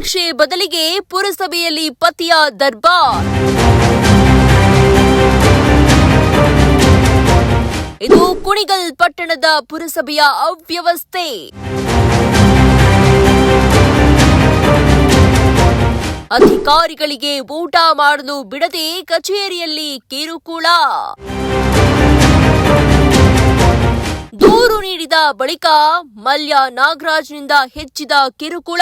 ಅಧ್ಯಕ್ಷೆ ಬದಲಿಗೆ ಪುರಸಭೆಯಲ್ಲಿ ಪತಿಯ ದರ್ಬಾರ್. ಇದು ಕುಣಿಗಲ್ ಪಟ್ಟಣದ ಪುರಸಭೆಯ ಅವ್ಯವಸ್ಥೆ. ಅಧಿಕಾರಿಗಳಿಗೆ ಊಟ ಮಾಡಲು ಬಿಡದೆ ಕಚೇರಿಯಲ್ಲಿ ಕಿರುಕುಳ. ದೂರು ನೀಡಿದ ಬಳಿಕ ಮಲ್ಯ ನಾಗರಾಜ್ನಿಂದ ಹೆಚ್ಚಿದ ಕಿರುಕುಳ.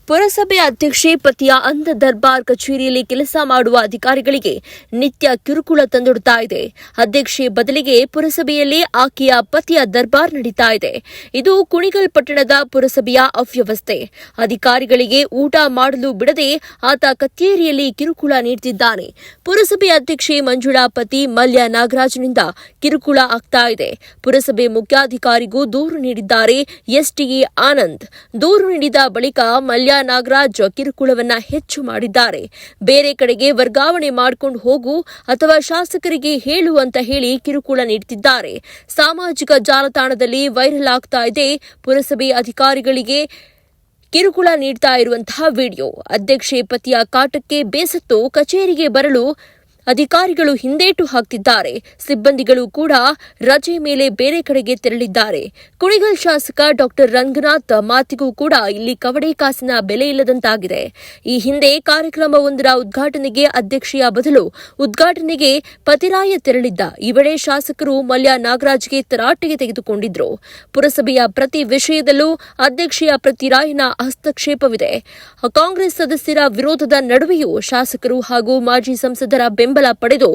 ಪುರಸಭೆ ಅಧ್ಯಕ್ಷೆ ಪತಿಯ ಅಂಧ ದರ್ಬಾರ್ ಕಚೇರಿಯಲ್ಲಿ ಕೆಲಸ ಮಾಡುವ ಅಧಿಕಾರಿಗಳಿಗೆ ನಿತ್ಯ ಕಿರುಕುಳ ತಂದೊಡ್ತಾ ಇದೆ. ಅಧ್ಯಕ್ಷೆ ಬದಲಿಗೆ ಪುರಸಭೆಯಲ್ಲಿ ಆಕೆಯ ಪತಿಯ ದರ್ಬಾರ್ ನಡೀತಾ ಇದೆ. ಇದು ಕುಣಿಗಲ್ ಪಟ್ಟಣದ ಪುರಸಭೆಯ ಅವ್ಯವಸ್ಥೆ. ಅಧಿಕಾರಿಗಳಿಗೆ ಊಟ ಮಾಡಲು ಬಿಡದೆ ಆತ ಕಚೇರಿಯಲ್ಲಿ ಕಿರುಕುಳ ನೀಡುತ್ತಿದ್ದಾನೆ. ಪುರಸಭೆ ಅಧ್ಯಕ್ಷೆ ಮಂಜುಳಾ ಪತಿ ಮಲ್ಯ ನಾಗರಾಜ್ನಿಂದ ಕಿರುಕುಳ ಆಗ್ತಾ ಇದೆ. ಪುರಸಭೆ ಮುಖ್ಯಾಧಿಕಾರಿಗೂ ದೂರು ನೀಡಿದ್ದಾರೆ ಎಸ್ಟಿಎ ಆನಂದ್. ದೂರು ನೀಡಿದ ಬಳಿಕ ಮಲ್ಯ ನಾಗರಾಜ್ ಕಿರುಕುಳವನ್ನ ಹೆಚ್ಚು ಮಾಡಿದ್ದಾರೆ. ಬೇರೆ ಕಡೆಗೆ ವರ್ಗಾವಣೆ ಮಾಡಿಕೊಂಡು ಹೋಗು ಅಥವಾ ಶಾಸಕರಿಗೆ ಹೇಳು ಅಂತ ಹೇಳಿ ಕಿರುಕುಳ ನೀಡುತ್ತಿದ್ದಾರೆ. ಸಾಮಾಜಿಕ ಜಾಲತಾಣದಲ್ಲಿ ವೈರಲ್ ಆಗ್ತಾ ಇದೆ ಪುರಸಭೆ ಅಧಿಕಾರಿಗಳಿಗೆ ಕಿರುಕುಳ ನೀಡ್ತಾ ಇರುವಂತಹ ವಿಡಿಯೋ. ಅಧ್ಯಕ್ಷೆ ಪತಿಯ ಕಾಟಕ್ಕೆ ಬೇಸತ್ತು ಕಚೇರಿಗೆ ಬರಲು ಅಧಿಕಾರಿಗಳು ಹಿಂದೇಟು ಹಾಕ್ತಿದ್ದಾರೆ. ಸಿಬ್ಬಂದಿಗಳು ಕೂಡ ರಜೆ ಮೇಲೆ ಬೇರೆ ಕಡೆಗೆ ತೆರಳಿದ್ದಾರೆ. ಕುಣಿಗಲ್ ಶಾಸಕ ಡಾ ರಂಗನಾಥ್ ಮಾತಿಗೂ ಕೂಡ ಇಲ್ಲಿ ಕವಡೆ ಕಾಸಿನ ಬೆಲೆ ಇಲ್ಲದಂತಾಗಿದೆ. ಈ ಹಿಂದೆ ಕಾರ್ಯಕ್ರಮವೊಂದರ ಉದ್ಘಾಟನೆಗೆ ಅಧ್ಯಕ್ಷೆಯ ಬದಲು ಉದ್ಘಾಟನೆಗೆ ಪತಿರಾಯ ತೆರಳಿದ್ದ ಈ ವೇಳೆ ಶಾಸಕರು ಮಲ್ಯ ನಾಗರಾಜ್ಗೆ ತರಾಟೆಗೆ ತೆಗೆದುಕೊಂಡಿದ್ರು. ಪುರಸಭೆಯ ಪ್ರತಿ ವಿಷಯದಲ್ಲೂ ಅಧ್ಯಕ್ಷೆಯ ಪತಿರಾಯನ ಹಸ್ತಕ್ಷೇಪವಿದೆ. ಕಾಂಗ್ರೆಸ್ ಸದಸ್ಯರ ವಿರೋಧದ ನಡುವೆಯೂ ಶಾಸಕರು ಹಾಗೂ ಮಾಜಿ ಸಂಸದರ ಬೆಂಬಲ ಪಡೆದು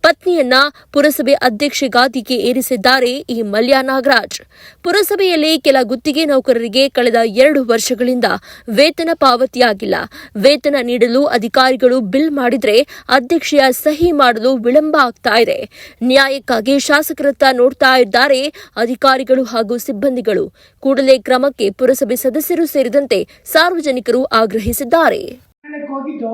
ಪತ್ನಿಯನ್ನ ಪುರಸಭೆ ಅಧ್ಯಕ್ಷೆ ಗಾದಿಗೆ ಏರಿಸಿದ್ದಾರೆ ಈ ಮಲ್ಯ ನಾಗರಾಜ್. ಪುರಸಭೆಯಲ್ಲಿ ಕೆಲ ಗುತ್ತಿಗೆ ನೌಕರರಿಗೆ ಕಳೆದ 2 ವರ್ಷಗಳಿಂದ ವೇತನ ಪಾವತಿಯಾಗಿಲ್ಲ. ವೇತನ ನೀಡಲು ಅಧಿಕಾರಿಗಳು ಬಿಲ್ ಮಾಡಿದ್ರೆ ಅಧ್ಯಕ್ಷೆಯ ಸಹಿ ಮಾಡಲು ವಿಳಂಬ ಆಗ್ತಾ ಇದೆ. ನ್ಯಾಯಕ್ಕಾಗಿ ಶಾಸಕರತ್ತ ನೋಡ್ತಾ ಇದ್ದಾರೆ ಅಧಿಕಾರಿಗಳು ಹಾಗೂ ಸಿಬ್ಬಂದಿಗಳು. ಕೂಡಲೇ ಕ್ರಮಕ್ಕೆ ಪುರಸಭೆ ಸದಸ್ಯರು ಸೇರಿದಂತೆ ಸಾರ್ವಜನಿಕರು ಆಗ್ರಹಿಸಿದ್ದಾರೆ. ಹೋಗಿದ್ದು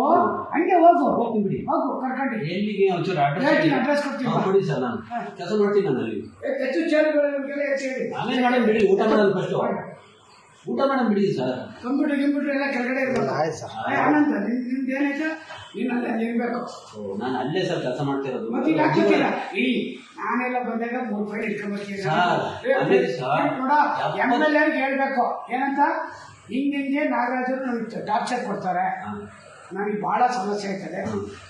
ಹಂಗೆ ಹೋಗು ಬಿಡಿ, ಹೋಗು ಕರ್ಕೊಂಡು ಎಲ್ಲಿಗೆ ಒಂಚೂರು ಅಡ್ರೆಸ್ ಕೊಡ್ತೀವಿ. ಕೊಡಿ ಸರ್, ನಾನು ಕೆಲಸ ಮಾಡ್ತೀನಿ. ನಾನು ಅಲ್ಲಿ ಹೆಚ್ಚು ಚೇರುಗಳಿಗೆಲ್ಲ ಹೆಚ್ಚು ಹೇಳಿ ಆಮೇಲೆ ಮಾಡೋಣ ಬಿಡಿ. ಊಟ ಮಾಡೋದು ಫಸ್ಟ್, ಊಟ ಮಾಡೋಣ ಬಿಡಿ ಸರ್. ಕಂಪ್ಯೂಟರ್ ಎಲ್ಲ ಕೆಳಗಡೆ ಇರ್ಬೇಕು. ಆನಂದ ನಿಮ್ದು ಏನಾಯ್ತು, ನೀನು ಅಲ್ಲಿ ಇರ್ಬೇಕು. ನಾನು ಅಲ್ಲೇ ಸರ್ ಕೆಲಸ ಮಾಡ್ತಿರೋದು. ಮತ್ತೆ ಈಗ ಹಾಕಿಲ್ಲ ಈ ನಾನೆಲ್ಲ ಬಂದಾಗ 3 ಫೈಲ್ ಇಟ್ಕೊಂಡ್ಬರ್ತೀನಿ ನೋಡ. MLA ಹೇಳ್ಬೇಕು ಏನಂತ, ಹಿಂಗೆ ನಾಗರಾಜರು ನನಗೆ ಟಾರ್ಚರ್ ಕೊಡ್ತಾರೆ, ನನಗೆ ಬಹಳ ಸಮಸ್ಯೆ ಆಯ್ತದೆ,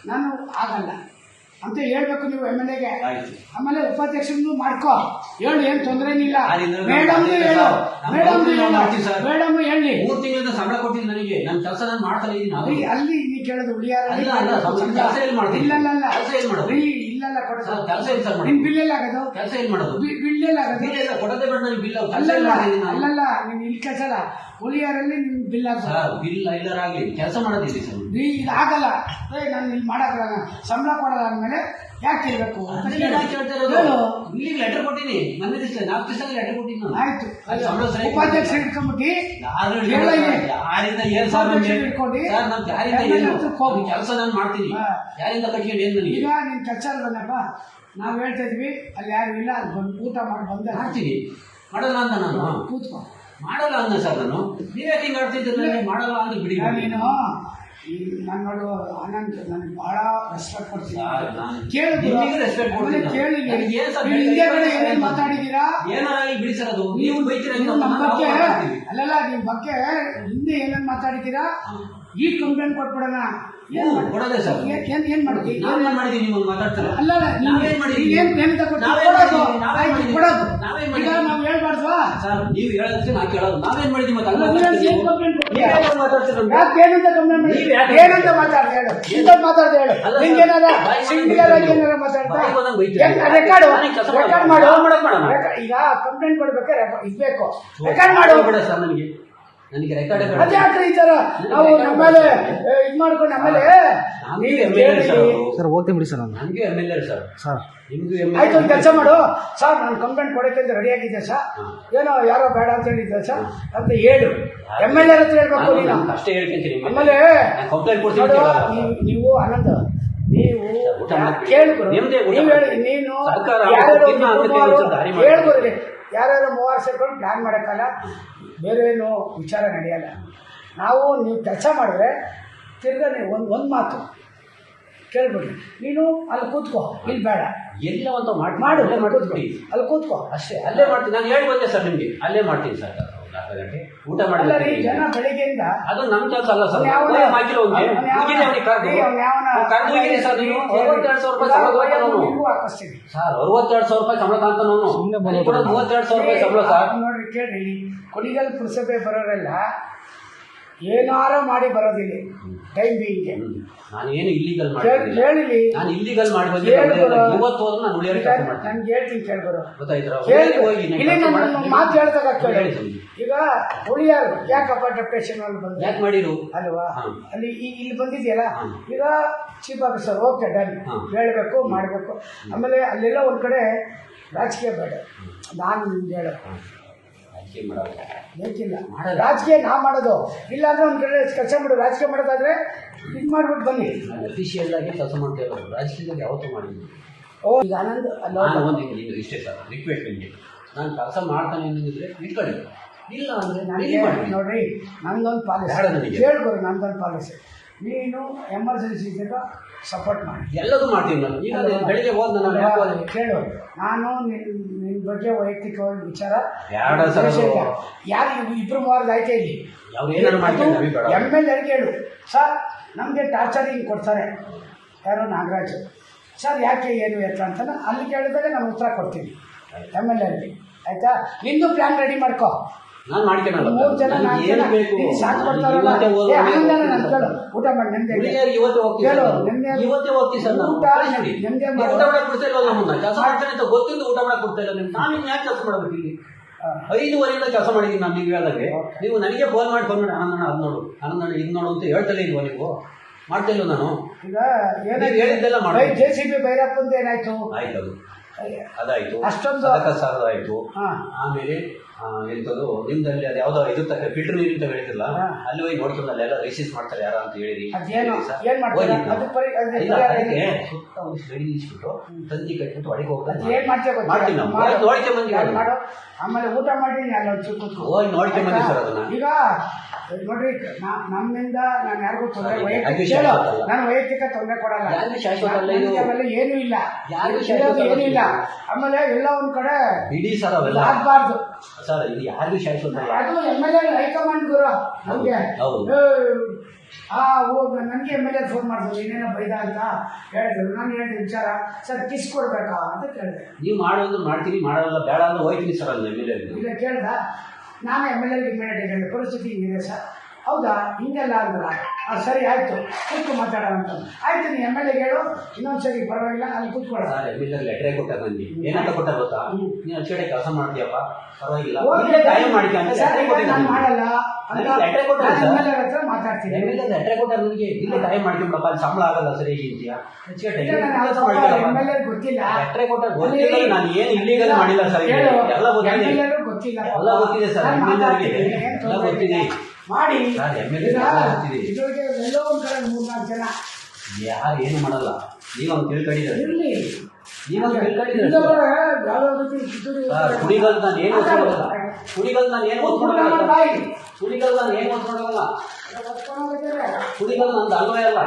ನಾನು ಆಗಲ್ಲ ಅಂತ ಹೇಳ್ಬೇಕು ನೀವು MLAಗೆ. ಆಮೇಲೆ ಉಪಾಧ್ಯಕ್ಷನು ಮಾಡ್ಕೋ, ಹೇಳು, ಏನ್ ತೊಂದರೆ ಇಲ್ಲ. ಮೇಡಮ್ ಹೇಳು, ಮೇಡಮ್ ಹೇಳಿ. 3 ತಿಂಗಳಿಂದ ಸಂಬಳ ಕೊಟ್ಟಿದ್ದೀನಿ ನನಗೆ, ನನ್ನ ಕೆಲಸ ನಾನು ಮಾಡ್ತಾ ಇದ್ದೀನಿ. ಅಲ್ಲಿ ನೀ ಕೇಳೋದು ಉಳಿಯಾರ ಕೆಲಸ ಏನ್ ಮಾಡ್ತೀನಿ? ಇಲ್ಲಲ್ಲ ಕೆಲಸ ಏನ್ ಮಾಡೋದು? ಇಲ್ಲಲ್ಲ ಕೊಡೋದು ಕೆಲಸ ಏನ್ ಸರ್? ನಿನ್ ಬಿಲ್ ಎಲ್ಲ ಆಗೋದು, ಕೆಲಸ ಏನ್ ಮಾಡೋದು? ಬಿಲ್ ಎಲ್ಲ ಆಗೋದು. ಬಿಲ್ ಎಲ್ಲ ಕೊಡೋದೇ ಬೇಡ ನನಗೆ. ಬಿಲ್ ಅಲ್ಲಲ್ಲ ನೀನ್ ಇಲ್ಲಿ ಕೆಲಸಲ್ಲ, ಉಳಿಯಾರಲ್ಲಿ ನಿನ್ ಬಿಲ್ ಆಗ್ತದೆ. ಬಿಲ್ ಇಲ್ಲರಾಗ್ಲಿ ಕೆಲಸ ಮಾಡೋದಿಲ್ಲ ಸರ್. ಇದು ಆಗಲ್ಲ, ನಾನು ಇಲ್ಲಿ ಮಾಡಕ್ಕಾಗಲ್ಲ, ಸಂಬಳ ಕೊಡೋದಾದ್ಮೇಲೆ ಯಾಕೆ ಇರ್ಬೇಕು? ಇಲ್ಲಿಗೆ ಲೆಟರ್ ಕೊಟ್ಟಿನಿ, ಮೊನ್ನೆ 4 ದಿವಸ ಲೆಟರ್ ಕೊಟ್ಟಿನಿ ನಾನು. ಆಯ್ತು, ಉಪಾಧ್ಯಕ್ಷ ಇಟ್ಕೊಂಡ್ಬಿಟ್ಟು ಯಾರಿಂದ ಏನ್ ಸರ್ ಇಟ್ಕೊಂಡು ಕೆಲಸ ನಾನು ಮಾಡ್ತೀನಿ. ಯಾರಿಂದ ಕಟ್ಕೊಂಡು ಏನ್ ನನಗೆ? ಈಗ ನಿನ್ ಕೆಲಸ ಬಂದಪ್ಪ, ನಾವ್ ಹೇಳ್ತಾ ಇದ್ವಿ, ಅಲ್ಲಿ ಯಾರು ಇಲ್ಲ, ಅಲ್ಲಿ ಬಂದು ಊಟ ಮಾಡಿ ಬಂದ ಮಾಡ್ತೀನಿ. ಮಾಡಲ್ಲ ಅಂತ ನಾನು ಕೂತ್ಕೊ. ಮಾಡಲ್ಲ ಅಂದ ಸರ್ ನಾನು. ನೀವ್ಯಾಕೆ ಹಿಂಗ್ ಆಡ್ತಿದ್ರೆ? ಮಾಡಲ್ಲ ಅಂದ್ರೆ ಬಿಡಿ. ನೀನು ನಾನು ನೋಡು ಆನಂದ್, ನನಗೆ ಬಹಳ ರೆಸ್ಪೆಕ್ಟ್ ಕೊಡ್ತೀನಿ. ಮಾತಾಡಿದೀರಾ ಬಿಡಿ ಸರ್, ಅದು ನೀವು ನಮ್ಮ ಬಗ್ಗೆ ಅಲ್ಲಲ್ಲ, ನಿಮ್ ಬಗ್ಗೆ ಹಿಂದೆ ಏನೇನ್ ಮಾತಾಡಿದೀರಾ, ಈ ಕಂಪ್ಲೇಂಟ್ ಕೊಟ್ಬಿಡೋಣ. ಕೊಡೋದೇ ಸರ್. ಏನ್ ಮಾಡಿದ್ವಿ? ನಾವೇನ್ ಮಾಡಿದೀವಿ? ನೀವು ಮಾತಾಡ್ತಾರೆ. ಅಲ್ಲ ನಾವೇನ್ ಮಾಡಿದ್ವಿ? ಕೊಡೋದು ನಾವು ಹೇಳ್ಬಾರ್ದು ಸರ್. ನೀವು ಹೇಳೋದಕ್ಕೆ ನಾ ಕೇಳೋದು. ನಾವೇನ್ ಮಾಡಿದ್ವಿ? ಮತ್ತೆ ಏನಂತ ಮಾತಾಡ್ತಾ ಹೇಳು, ಮಾತಾಡ್ತಾ ಹೇಳು. ನಿಂಗೇನಾರ ರೆಕಾರ್ಡ್ ಮಾಡು. ಈಗ ಕಂಪ್ಲೇಂಟ್ ಕೊಡ್ಬೇಕಾದ್ರೆ ಇದ್ಬೇಕು, ರೆಕಾರ್ಡ್ ಮಾಡು ಸರ್. ನನಗೆ ರೆಕಾರ್ಡ್ ಅದ್ಯಾಕ್ರೆ ಈ ತರ ನಾವು ನಮ್ಮಲ್ಲಿ ಇದ್ ಮಾಡ್ಕೊಂಡು ಆಮೇಲೆ ಸರ್ ಹೋಗ್ತೀನಿ ಬಿಡಿ ಸರ್. ನನಗೆ MLA ಸರ್. ಆಯ್ತು, ಒಂದು ಕೆಲಸ ಮಾಡು ಸರ್, ನಾನು ಕಂಪ್ಲೇಂಟ್ ಕೊಡೋಕೆ ರೆಡಿ ಆಗಿದ್ದೆ ಸರ್, ಏನೋ ಯಾರೋ ಬೇಡ ಅಂತ ಹೇಳಿದ್ದೆ ಸರ್ ಅಂತ ಹೇಳು. MLA ಹತ್ರ ಹೇಳ್ಬೇಕು ನೀನು ಅಷ್ಟೇ ಹೇಳ್ತೀನಿ. ಆಮೇಲೆ ನೀವು ಆನಂದ್, ನೀವು ಕೇಳ್ಬೋದು, ನೀವು ಹೇಳಿ, ನೀನು ಹೇಳ್ಬೋದು, ಯಾರ್ಯಾರು 3 ಸೇರ್ಕೊಂಡು ಪ್ಲ್ಯಾನ್ ಮಾಡೋಕ್ಕಲ್ಲ, ಬೇರೆ ಏನು ವಿಚಾರ ನಡೆಯಲ್ಲ. ನಾವು ನೀವು ಕೆಲಸ ಮಾಡಿದ್ರೆ ತಿರ್ಗಾ ನೀವು ಒಂದು ಮಾತು ಕೇಳ್ಬಿಡಿ, ನೀನು ಅಲ್ಲಿ ಕೂತ್ಕೋ, ಇಲ್ಲಿ ಬೇಡ, ಎಲ್ಲ ಒಂದು ಮಾಡು, ಮಾಡ್ಬಿಟ್ಟು ಅಲ್ಲಿ ಕೂತ್ಕೋ ಅಷ್ಟೇ. ಅಲ್ಲೇ ಮಾಡ್ತೀನಿ. ನಾನು ಹೇಳಿ ಬಂದೆ ಸರ್ ನಿಮಗೆ, ಅಲ್ಲೇ ಮಾಡ್ತೀನಿ ಸರ್. ಅರ್ಧ ಗಂಟೆ ಊಟ ಮಾಡಿ ಜನ ಬೆಳಿಗ್ಗೆಯಿಂದ ಅದು ನಮ್ಮ ಕೆಲಸ ಅಲ್ಲ ಸರ್. ಸರ್ ನೀವು 62,000 ರೂಪಾಯಿ ಸಂಬಳ ಕಾಂತಾನು, 32,000 ರೂಪಾಯಿ ಸಂಬಳ ಸರ್. ನೋಡ್ರಿ ಕೇಳ್ರಿ, ಕೊಡಿಗಲ್ ಪುರಸಭೆ ಬರೋರೆಲ್ಲ ಏನಾರ ಮಾಡಿ ಬರೋದಿಲ್ಲ ಟೈಮ್ ಬೀಯಿಂಗ್ಗೆ. ನಾನು ಏನು ಇಲ್ಲಿಗಲ್ ಕೇಳಿಲಿ, ನಾನು ಇಲ್ಲಿಗಲ್ ಮಾಡಿ ಬಂದಿದ್ದೆ. ಇವತ್ತು ಹೋದ್ರೆ ನಾನು ಉಳಿಯೋರು ಕೆಲಸ ಮಾಡ್ತೀನಿ. ನನ್ಗೆ ಹೇಳ್ತೀನಿ ಕೇಳ್ಬರೋ, ಗೊತ್ತಾಯ್ತಾ? ಮಾತು ಹೇಳಿದಾಗ ಕೇಳಿ. ಈಗ ಉಳಿಯಾರು ಯಾಕಪ್ಪ ಡೆಪ್ಟೇಷನ್ ಅಲ್ಲಿ ಬಂದ ಯಾಕೆ ಮಾಡಿರು ಅಲ್ವಾ? ಅಲ್ಲಿ ಇಲ್ಲಿ ಬಂದಿದೆಯಲ್ಲ, ಈಗ ಚೀಫ್ ಆಫೀಸರ್ ಓಕೆ ಡನ್, ಹೇಳ್ಬೇಕು ಮಾಡಬೇಕು. ಆಮೇಲೆ ಅಲ್ಲೆಲ್ಲ ಒಂದ್ ಕಡೆ ರಾಜಕೀಯ ಬೇಡ, ನಾನು ನಿಮ್ಗೆ ಹೇಳ ಬೇಕಿಲ್ಲ. ರಾಜಕೀಯ ನಾವು ಮಾಡೋದು ಇಲ್ಲ ಅಂದ್ರೆ ಒಂದ್ ಕಡೆ ಕೆಲಸ ಮಾಡೋದು. ರಾಜಕೀಯ ಮಾಡೋದಾದ್ರೆ ಇದು ಮಾಡ್ಬಿಟ್ಟು ಬನ್ನಿ. ಅಫಿಷಿಯಲ್ ಆಗಿ ಕೆಲಸ ಮಾಡ್ತಾ ಇರೋದು, ರಾಜಕೀಯದಲ್ಲಿ ಯಾವತ್ತೂ ಮಾಡಿದ್ದೀನಿ. ಓ ಈಗ ಆನಂದ್ ನಾನು ಒಂದು ಇಷ್ಟೇ ಸರ್ ರಿಕ್ವೆಸ್ಟ್ ನಿಮಗೆ, ನಾನು ಕೆಲಸ ಮಾಡ್ತಾನೆ ಅನ್ನೋದಿದ್ರೆ ಇಟ್ಕೊಳ್ಳಿ, ಇಲ್ಲ ಅಂದ್ರೆ ನನಗೆ ನೋಡ್ರಿ, ನಂದೊಂದು ಪಾಲಿಸಿ ಕೇಳ್ಬೋದು. ನಂದೊಂದು ಪಾಲಿಸಿ, ನೀನು ಎಮರ್ಜೆನ್ಸಿ ಇದ್ದಾಗ ಸಪೋರ್ಟ್ ಮಾಡಿ, ಎಲ್ಲದೂ ಮಾಡ್ತೀನಿ ನಾನು. ಈಗ ಬೆಳಿಗ್ಗೆ ಹೋದ್ ನಾನು ಕೇಳು, ನಾನು ನಿನ್ನ ಬಗ್ಗೆ ವೈಯಕ್ತಿಕವಾಗಿ ವಿಚಾರ ಯಾರು 2-3 ಆಯ್ತಾ ಇಲ್ಲಿ MLA ಹೇಳು, ಸರ್ ನಮಗೆ ಟಾರ್ಚರಿಂಗ್ ಕೊಡ್ತಾರೆ ಯಾರು ನಾಗರಾಜ್ ಸರ್, ಯಾಕೆ ಏನು ಎತ್ತ ಅಂತ ಅಲ್ಲಿ ಕೇಳಿದಾಗ ನಾನು ಉತ್ತರ ಕೊಡ್ತೀನಿ MLA. ಆಯ್ತಾ? ನಿಂದು ಪ್ಲಾನ್ ರೆಡಿ ಮಾಡ್ಕೋ. ನಾನು ಮಾಡ್ಕೊಳ್ಳಲ್ಲ. 3 ಜನ 4 ಜನ ಸಾಕು ಕೊಡ್ತಾರಲ್ಲ, ಊಟ ಮಾಡಿ ನೆಮ್ಮದಿ ಗೊತ್ತಿದ್ದು ಊಟ ಮಾಡಕ್ ಕೊಡ್ತಾ ಇಲ್ಲ. ನಾನು ಯಾಕೆ ಕೆಲಸ ಮಾಡ್ಬೇಕು ಇಲ್ಲಿ? 5:30 ಕೆಲಸ ಮಾಡಿದ್ದೀನಿ ನಾನು. ನೀವು ಹೇಳಿದಂಗೆ ನೀವು ನನಗೆ ಫೋನ್ ಮಾಡಿ ಆನಂದಣ್ಣ ಅದು ನೋಡು, ಆನಂದಣ್ಣ ಇದು ನೋಡು ಅಂತ ಹೇಳ್ತಲೇ ಇಲ್ವಾ? ನೀವು ಮಾಡ್ತಾ ಇಲ್ವ? ನಾನು ಈಗ ಹೇಳಿದ್ದೆಲ್ಲ ಮಾಡಿ JCB ಭೈರಪ್ಪ ಏನಾಯ್ತು? ಆಯ್ತು, ಅದಾಯ್ತು, ಅಷ್ಟೊಂದು ಆಯ್ತು. ಆಮೇಲೆ ಎಂತದ್ದು ನಿಮ್ದಲ್ಲಿ ಅದು ಯಾವ್ದೋ ಇದು ತಕ್ಕ ಫಿಲ್ಟರ್ ನೀರು ಅಂತ ಹೇಳಿದ್ರಲ್ಲ, ಅಲ್ಲಿ ಹೋಗಿ ನೋಡ್ಕೊಂಡು ಅಲ್ಲೆಲ್ಲ ರಿಸೀಸ್ ಮಾಡ್ತಾರೆ ಯಾರ ಅಂತ ಹೇಳಿರಿ. ಸುತ್ತ ಒಂದು ಸ್ಟಡಿ ನಿಲ್ಸ್ಬಿಟ್ಟು ತಂದಿ ಕಟ್ಬಿಟ್ಟು ಒಳಗೆ ಹೋಗ್ತೀನಿ ನಾವು. ಆಮೇಲೆ ಊಟ ಮಾಡಿ ಹೋಗಿ ನೋಡ್ಕೊಂಡ್ ಬಂದಿ ಸರ್ ಅದನ್ನ. ಈಗ ನೋಡ್ರಿ, ನಮ್ಮಿಂದ ನಾನು ಯಾರಿಗೂ ತೊಂದರೆ ನಾನು ವೈಯಕ್ತಿಕ ತೊಂದರೆ ಕೊಡಲ್ಲ, ಏನೂ ಇಲ್ಲ, ಏನೂ ಇಲ್ಲ. ಆಮೇಲೆ ಎಲ್ಲ ಒಂದ್ ಕಡೆ ಇಡೀ ಸರ್ ಅವೆಲ್ಲ ಆಗ್ಬಾರ್ದು ಸರ್, ಇದು ಯಾರಿಗೂ ಶಾಶ್ವತ ಅಲ್ಲ. ಅದು MLA ಹೈಕಮಾಂಡ್ ಗುರು ನಮ್ಗೆ. ನನಗೆ MLA ಫೋನ್ ಮಾಡಿದ್ರು, ಏನೇನೋ ಬೈದ ಅಂತ ಹೇಳಿದ್ರು. ನಾನು ಹೇಳಿದ ವಿಚಾರ ಸರ್ ಕಿಸ್ ಕೊಡ್ಬೇಕಾ ಅಂತ ಕೇಳಿದೆ. ನೀವು ಮಾಡೋದು ಮಾಡ್ತೀನಿ, ಮಾಡೋಲ್ಲ ಬೇಡ ಅಂದ್ರೆ ಹೋಯ್ತೀನಿ ಸರ್ ಅಲ್ಲಿ MLA. ಇಲ್ಲ ಕೇಳ್ದ, ನಾನು MLA ಇಮಿಡಿಯೇಟ್ ಹೇಳಿದೆ ಪರಿಸ್ಥಿತಿ ಹಿಂಗಿದೆ ಸರ್. ಹೌದಾ ಹಿಂಗೆಲ್ಲ ಅಂದ್ರ ಸರಿ ಆಯ್ತು ಕೂತ್ಕು ಮಾತಾಡೋಣ ಅಂತ. ಆಯ್ತು ನೀ MLA ಹೇಳು, ಇನ್ನೊಂದ್ಸರಿ ಪರವಾಗಿಲ್ಲ ಅಲ್ಲಿ ಕೂತ್ಕೊಳ್ಳ. ಲೆಟ್ರೇ ಕೊಟ್ಟಾರ ನನಗೆ, ಏನಂತ ಕೊಟ್ಟಾರ ಗೊತ್ತಾ? ನೀನು ಅಚ್ಚಡೆ ಕೆಲಸ ಮಾಡ್ತೀಯಪ್ಪ ಪರವಾಗಿಲ್ಲ, ನಾನು ಮಾಡಲ್ಲ ಲೆಟ್ರೇ ಕೊಟ್ಟಾರ ಹತ್ರ ಮಾತಾಡ್ತೀನಿ. ಲೆಟ್ರೇ ಕೊಟ್ಟಾರ ನನಗೆ, ಇಲ್ಲೇ ಕಾಯ ಮಾಡ್ಕೊಂಡಪ್ಪ, ಅಲ್ಲಿ ಸಂಬಳ ಆಗಲ್ಲ ಸರಿ ಅಂತೀಯ. ಗೊತ್ತಿಲ್ಲ, ಲೆಟ್ರೇ ಕೊಟ್ಟಾರ ಗೊತ್ತಿಲ್ಲ. ನಾನು ಏನು ಇಲ್ಲಿಗಲ್ ಮಾಡಿಲ್ಲ ಸರ್, ಎಲ್ಲ ಗೊತ್ತಿದೆ, ಗೊತ್ತಿಲ್ಲ, ಎಲ್ಲ ಗೊತ್ತಿದೆ ಸರ್, ಎಲ್ಲ ಗೊತ್ತಿದೆ ಮಾಡಿ. ಎಲ್ಲೋ ಒಂದ್ ಕಡೆ 3-4 ಜನ ಯಾರು ಏನು ಮಾಡಲ್ಲ. ನೀವಂಗ್ ತಿಳ್ಕೊಂಡಿದ್ದಾರೆ, ಇರ್ಲಿ, ನೀವಂಗ್ ತಿಳ್ಕೊಂಡಿದ್ದಾರೆ. ಕುಡಿಗಲ್ ನಾನು ಏನು ಓದ್ಕೊಡಲ್ಲ, ಕುಡಿಗಲ್ ನಾನು ಏನು ಓದ್ಕೊಡಲ್ಲ, ಕುಡಿಗಲ್ ನಾನು ಏನು ಓದ್ಕೊಡಲ್ಲ, ಕುಡಿಗಲ್ ನಂದು ಅಲ್ವೇ ಅಲ್ಲ.